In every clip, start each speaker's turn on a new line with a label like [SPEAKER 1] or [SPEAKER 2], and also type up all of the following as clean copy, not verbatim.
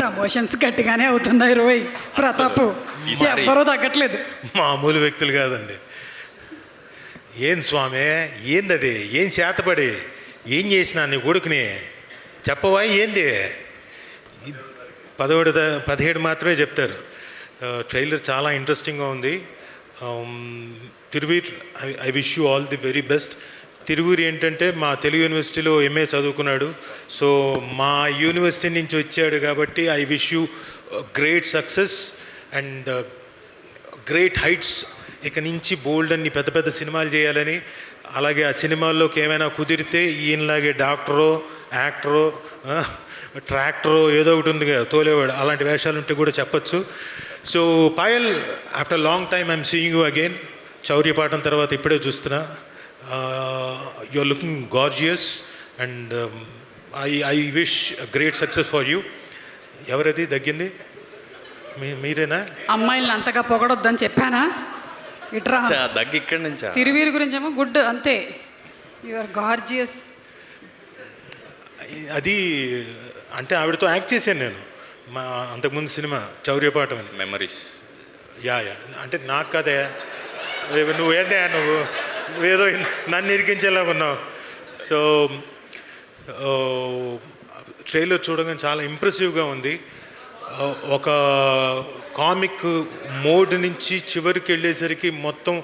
[SPEAKER 1] Promotions గట్టిగానే అవుతున్నాయి రోయ్ ప్రతాప్, ఎవ్వరూ తగ్గట్లేదు.
[SPEAKER 2] మామూలు వ్యక్తులు కాదండి. ఏం స్వామి, ఏందది? ఏం చేతపడి ఏం చేసినా నీ కొడుకుని చెప్పవా? ఏంది 17 మాత్రమే చెప్తారు. ట్రైలర్ చాలా ఇంట్రెస్టింగ్గా ఉంది. Thiruveer, I wish you all the very best. తిరువూరి ఏంటంటే మా తెలుగు యూనివర్సిటీలో ఎంఏ చదువుకున్నాడు. సో మా యూనివర్సిటీ నుంచి వచ్చాడు కాబట్టి I wish you great success and great heights. ఇక నుంచి బోల్డ్ అన్ని పెద్ద పెద్ద సినిమాలు చేయాలని, అలాగే ఆ సినిమాల్లోకి ఏమైనా కుదిరితే ఈయనలాగే డాక్టరో, యాక్టరో, ట్రాక్టరో ఏదో ఒకటి ఉంది కదా తోలేవాడు, అలాంటి వేషాలు ఉంటే కూడా చెప్పచ్చు. So Payal, after long time I'm seeing you again. Chauryapaatham తర్వాత ఇప్పుడే చూస్తున్నా. You are looking gorgeous and I wish great success for you. ఎవరది దగ్గింది? మీరేనా?
[SPEAKER 1] అమ్మాయిలను అంతగా పొగడొద్దని చెప్పానా? ఇట్రా
[SPEAKER 3] దగ్గి ఇక్కడి నుంచా?
[SPEAKER 1] తిరువీరు గురించి ఏమో గుడ్ అంతే, యువర్ గార్జియస్.
[SPEAKER 2] అది అంటే ఆవిడతో యాక్ట్ చేశాను నేను మా అంతకుముందు సినిమా చౌర్యపాఠం అని.
[SPEAKER 3] మెమరీస్.
[SPEAKER 2] యా అంటే నాకు కదే, నువ్వేందే నువ్వేదో నన్ను ఇరికించేలా ఉన్నావు. సో ట్రైలర్ చూడగానే చాలా ఇంప్రెసివ్గా ఉంది. ఒక కామిక్ మోడ్ నుంచి చివరికి వెళ్ళేసరికి మొత్తం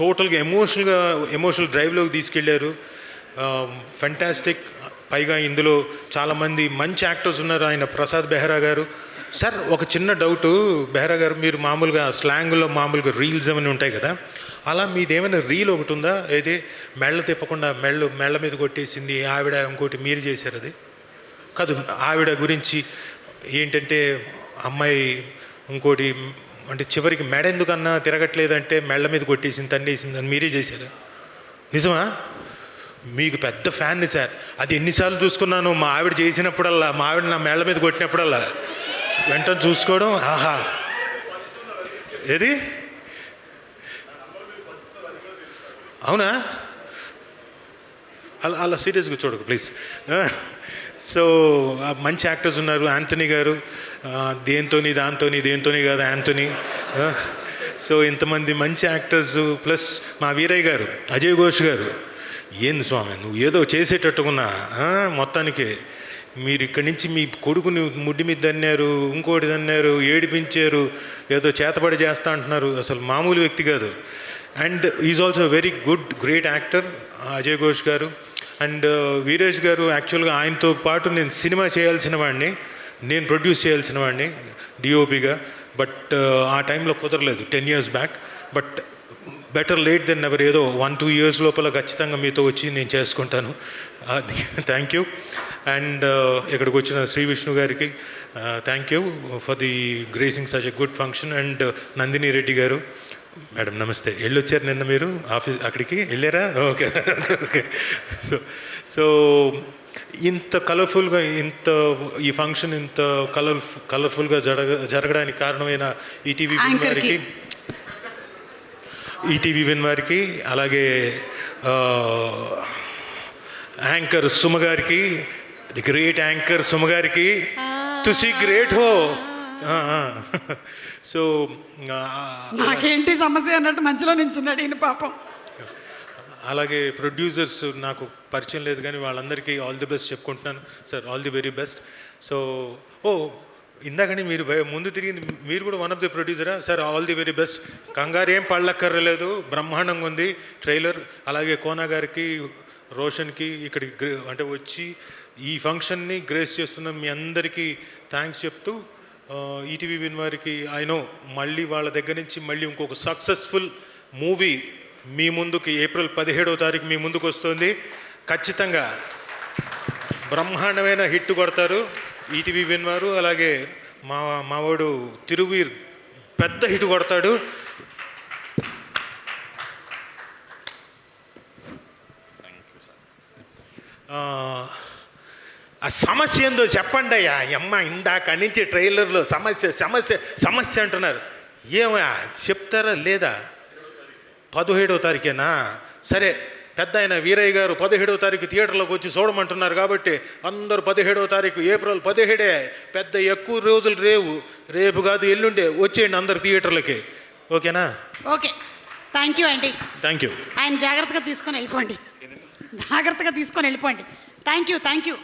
[SPEAKER 2] టోటల్గా ఎమోషనల్ డ్రైవ్లోకి తీసుకెళ్ళారు. ఫెంటాస్టిక్. పైగా ఇందులో చాలామంది మంచి యాక్టర్స్ ఉన్నారు. ఆయన ప్రసాద్ బెహ్రా గారు. సార్ ఒక చిన్న డౌటు బెహ్రా గారు, మీరు మామూలుగా స్లాంగ్లో మామూలుగా రీల్స్ ఏమైనా ఉంటాయి కదా, అలా మీదేమైనా రీల్ ఒకటి ఉందా? అయితే మెళ్ళ తిప్పకుండా మెళ్ళ మీద కొట్టేసింది ఆవిడ, ఇంకోటి మీరు చేశారు అది కాదు. ఆవిడ గురించి ఏంటంటే అమ్మాయి ఇంకోటి అంటే చివరికి మెడ ఎందుకన్నా తిరగట్లేదంటే మెళ్ళ మీద కొట్టేసింది, తన్నేసింది అని మీరే చేశారు. నిజమా? మీకు పెద్ద ఫ్యాన్ని సార్. అది ఎన్నిసార్లు చూసుకున్నాను. మా ఆవిడ చేసినప్పుడల్లా, మా ఆవిడ నా మెళ్ళ మీద కొట్టినప్పుడల్లా వెంటనే చూసుకోవడం. ఆహా, ఏది? అవునా? అలా సీరియస్గా చూడకు ప్లీజ్. సో మంచి యాక్టర్స్ ఉన్నారు. యాంథనీ గారు దేంతోని కాదు యాంథనీ. సో ఇంతమంది మంచి యాక్టర్స్ ప్లస్ మా వీరయ్య గారు, అజయ్ ఘోష్ గారు. ఏంది స్వామి నువ్వు ఏదో చేసేటట్టుకున్నా మొత్తానికి. మీరు ఇక్కడి నుంచి మీ కొడుకుని ముడ్డి మీద దన్నారు, ఇంకోటి దన్నారు, ఏడిపించారు, ఏదో చేతబడి చేస్తా అంటున్నారు. అసలు మామూలు వ్యక్తి కాదు. And is also very good great actor Ajay Ghosh గారు. అండ్ వీరేష్ గారు, యాక్చువల్గా ఆయనతో పాటు నేను సినిమా చేయాల్సిన వాడిని, నేను ప్రొడ్యూస్ చేయాల్సిన వాడిని డిఓపిగా. బట్ ఆ టైంలో కుదరలేదు 10 years back. But better late than never. ఏదో 1-2 years లోపల ఖచ్చితంగా మీతో వచ్చి నేను చేసుకుంటాను. Thank you. అండ్ ఇక్కడికి వచ్చిన శ్రీ విష్ణు గారికి thank you for the gracing such a good function. And Nandini Reddy గారు, మేడం నమస్తే. వెళ్ళొచ్చారు నిన్న మీరు ఆఫీస్, అక్కడికి వెళ్ళారా? Okay okay. సో ఇంత కలర్ఫుల్గా ఈ ఫంక్షన్ ఇంత కలర్ఫుల్గా జరగడానికి కారణమైన ఈటీవీ విన్ వారికి, అలాగే యాంకర్ సుమ గారికి, ది గ్రేట్ యాంకర్ సుమ గారికి, తుసి గ్రేట్ హో. సో
[SPEAKER 1] నాకేంటి సమస్య అన్నట్టు మధ్యలో నించున్నాడు ఈయన పాపం.
[SPEAKER 2] అలాగే ప్రొడ్యూసర్స్ నాకు పరిచయం లేదు కానీ వాళ్ళందరికీ ఆల్ ది బెస్ట్ చెప్పుకుంటున్నాను sir. All the very best. So ఇందాకని మీరు ముందు తిరిగింది, మీరు కూడా వన్ ఆఫ్ ది ప్రొడ్యూసరా sir? All the very best. కంగారు ఏం పళ్ళక్కర్లేదు, బ్రహ్మాండంగా ఉంది ట్రైలర్. అలాగే కోనా గారికి, రోషన్కి ఇక్కడికి అంటే వచ్చి ఈ ఫంక్షన్ని గ్రేస్ చేస్తున్న మీ అందరికీ థ్యాంక్స్ చెప్తూ, ఈటీవీ విన్ వారికి ఐ నో మళ్ళీ వాళ్ళ దగ్గర నుంచి మళ్ళీ ఇంకొక సక్సెస్ఫుల్ మూవీ మీ ముందుకి April 17వ మీ ముందుకు వస్తుంది. ఖచ్చితంగా బ్రహ్మాండమైన హిట్ కొడతారు ఈటీవీ విన్ వారు. అలాగే మావాడు తిరువీర్ పెద్ద హిట్ కొడతాడు. ఆ సమస్య ఏందో చెప్పండి అయ్యా. అమ్మ ఇందాక నుంచి ట్రైలర్లో సమస్య సమస్య సమస్య అంటున్నారు. ఏమయ్యా చెప్తారా లేదా? 17వ తారీఖేనా? సరే పెద్ద ఆయన వీరయ్య గారు 17వ తారీఖు థియేటర్లోకి వచ్చి చూడమంటున్నారు కాబట్టి అందరూ 17వ తారీఖు ఏప్రిల్ 17 పెద్ద ఎక్కువ రోజులు రేపు కాదు ఎల్లుండే వచ్చేయండి అందరు థియేటర్లకి. ఓకేనా?
[SPEAKER 1] ఓకే, థ్యాంక్ యూ అండి.
[SPEAKER 2] Thank you.
[SPEAKER 1] ఆయన జాగ్రత్తగా తీసుకొని వెళ్ళిపోండి. Thank you.